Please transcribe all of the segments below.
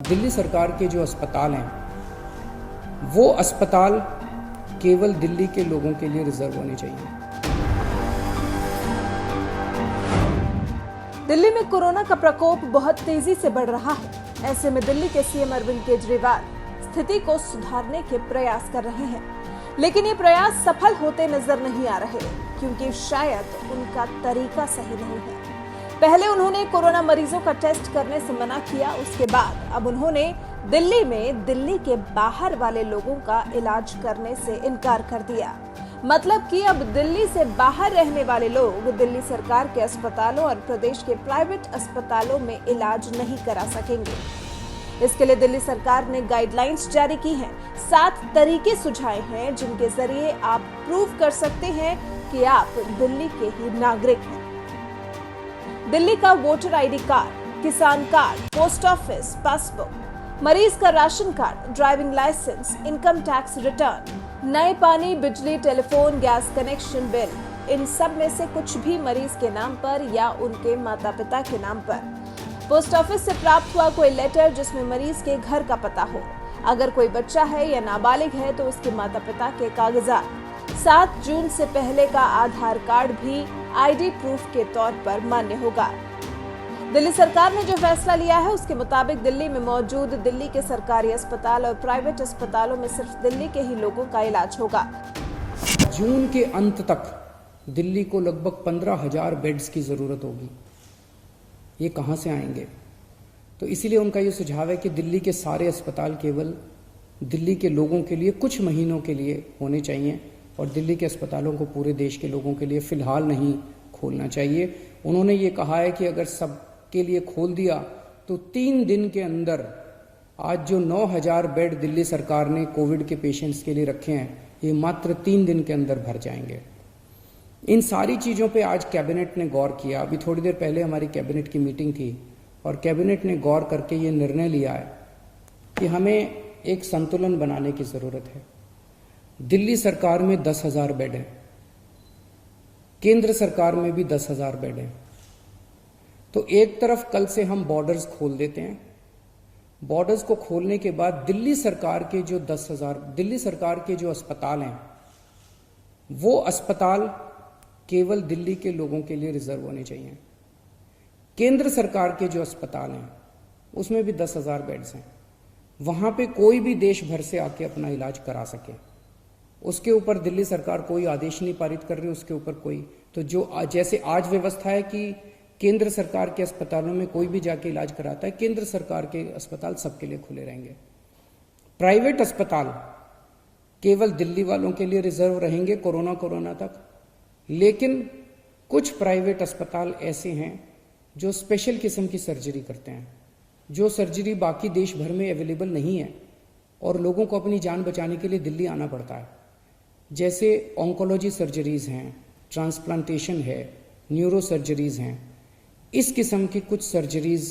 दिल्ली सरकार के जो अस्पताल हैं वो अस्पताल केवल दिल्ली के लोगों के लिए रिजर्व होने चाहिए। दिल्ली में कोरोना का प्रकोप बहुत तेजी से बढ़ रहा है। ऐसे में दिल्ली के सीएम अरविंद केजरीवाल स्थिति को सुधारने के प्रयास कर रहे हैं, लेकिन ये प्रयास सफल होते नजर नहीं आ रहे क्योंकि शायद उनका तरीका सही नहीं है। पहले उन्होंने कोरोना मरीजों का टेस्ट करने से मना किया, उसके बाद अब उन्होंने दिल्ली में दिल्ली के बाहर वाले लोगों का इलाज करने से इनकार कर दिया। मतलब कि अब दिल्ली से बाहर रहने वाले लोग दिल्ली सरकार के अस्पतालों और प्रदेश के प्राइवेट अस्पतालों में इलाज नहीं करा सकेंगे। इसके लिए दिल्ली सरकार ने गाइडलाइंस जारी की हैं। 7 तरीके सुझाए हैं जिनके जरिए आप प्रूव कर सकते हैं कि आप दिल्ली के ही नागरिक हैं। दिल्ली का वोटर आईडी कार्ड, किसान कार्ड, पोस्ट ऑफिस पासबुक, मरीज का ration card, driving licence, income tax return, नए पानी, बिजली, टेलीफोन, गैस कनेक्शन बिल, इन सब में से कुछ भी मरीज के नाम पर या उनके माता पिता के नाम पर। पोस्ट ऑफिस से प्राप्त हुआ कोई लेटर जिसमें मरीज के घर का पता हो। अगर कोई बच्चा है या नाबालिग है तो उसके माता पिता के कागजात। 7 जून से पहले का आधार कार्ड भी आईडी प्रूफ के तौर पर मान्य होगा। दिल्ली सरकार ने जो फैसला लिया है उसके मुताबिक दिल्ली में मौजूद दिल्ली के सरकारी अस्पताल और प्राइवेट अस्पतालों में सिर्फ दिल्ली के ही लोगों का इलाज होगा। जून के अंत तक दिल्ली को लगभग 15,000 बेड्स की जरूरत होगी। ये कहां से आएंगे? तो इसीलिए उनका ये सुझाव है कि दिल्ली के सारे अस्पताल केवल दिल्ली के लोगों के लिए कुछ महीनों के लिए होने चाहिए और दिल्ली के अस्पतालों को पूरे देश के लोगों के लिए फिलहाल नहीं खोलना चाहिए। उन्होंने ये कहा है कि अगर सब के लिए खोल दिया तो 3 दिन के अंदर आज जो 9,000 बेड दिल्ली सरकार ने कोविड के पेशेंट्स के लिए रखे हैं, ये मात्र 3 दिन के अंदर भर जाएंगे। इन सारी चीजों पे आज कैबिनेट ने गौर किया। अभी थोड़ी देर पहले हमारी कैबिनेट की मीटिंग थी और कैबिनेट ने गौर करके ये निर्णय लिया है कि हमें एक संतुलन बनाने की जरूरत है। दिल्ली सरकार में 10,000 बेड है, केंद्र सरकार में भी 10,000 बेड है। तो एक तरफ कल से हम बॉर्डर्स खोल देते हैं। बॉर्डर्स को खोलने के बाद दिल्ली सरकार के जो 10,000 दिल्ली सरकार के जो अस्पताल हैं वो अस्पताल केवल दिल्ली के लोगों के लिए रिजर्व होने चाहिए। केंद्र सरकार के जो अस्पताल हैं उसमें भी 10,000 बेड्स हैं। वहां पे कोई भी देश भर से आके अपना इलाज करा सके। उसके ऊपर दिल्ली सरकार कोई आदेश नहीं पारित कर रही, उसके ऊपर कोई तो जो जैसे आज व्यवस्था है कि केंद्र सरकार के अस्पतालों में कोई भी जाके इलाज कराता है, केंद्र सरकार के अस्पताल सबके लिए खुले रहेंगे। प्राइवेट अस्पताल केवल दिल्ली वालों के लिए रिजर्व रहेंगे कोरोना तक। लेकिन कुछ प्राइवेट अस्पताल ऐसे हैं जो स्पेशल किस्म की सर्जरी करते हैं, जो सर्जरी बाकी देश भर में अवेलेबल नहीं है और लोगों को अपनी जान बचाने के लिए दिल्ली आना पड़ता है। जैसे ऑन्कोलॉजी सर्जरीज हैं, ट्रांसप्लांटेशन है, न्यूरो सर्जरीज हैं। इस किस्म की कुछ सर्जरीज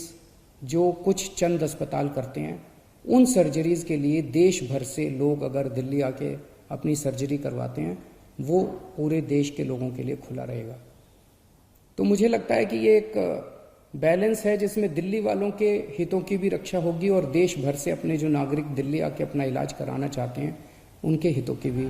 जो कुछ चंद अस्पताल करते हैं, उन सर्जरीज के लिए देश भर से लोग अगर दिल्ली आके अपनी सर्जरी करवाते हैं, वो पूरे देश के लोगों के लिए खुला रहेगा। तो मुझे लगता है कि ये एक बैलेंस है जिसमें दिल्ली वालों के हितों की भी रक्षा होगी और देश भर से अपने जो नागरिक दिल्ली आके अपना इलाज कराना चाहते हैं उनके हितों की भी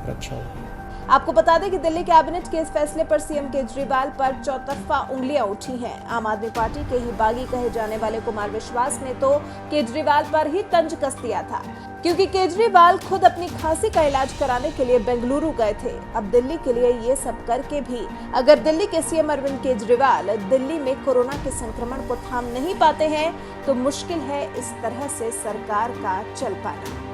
रक्षा होगी। आपको बता दें कि दिल्ली कैबिनेट के इस फैसले पर सीएम केजरीवाल पर चौतरफा उंगलियां उठी हैं। आम आदमी पार्टी के ही बागी कहे जाने वाले कुमार विश्वास ने तो केजरीवाल पर ही तंज कस दिया था, क्योंकि केजरीवाल खुद अपनी खांसी का इलाज कराने के लिए बेंगलुरु गए थे। अब दिल्ली के लिए ये सब करके भी अगर दिल्ली के सीएम अरविंद केजरीवाल दिल्ली में कोरोना के संक्रमण को थाम नहीं पाते हैं तो मुश्किल है इस तरह से सरकार का चल पाना।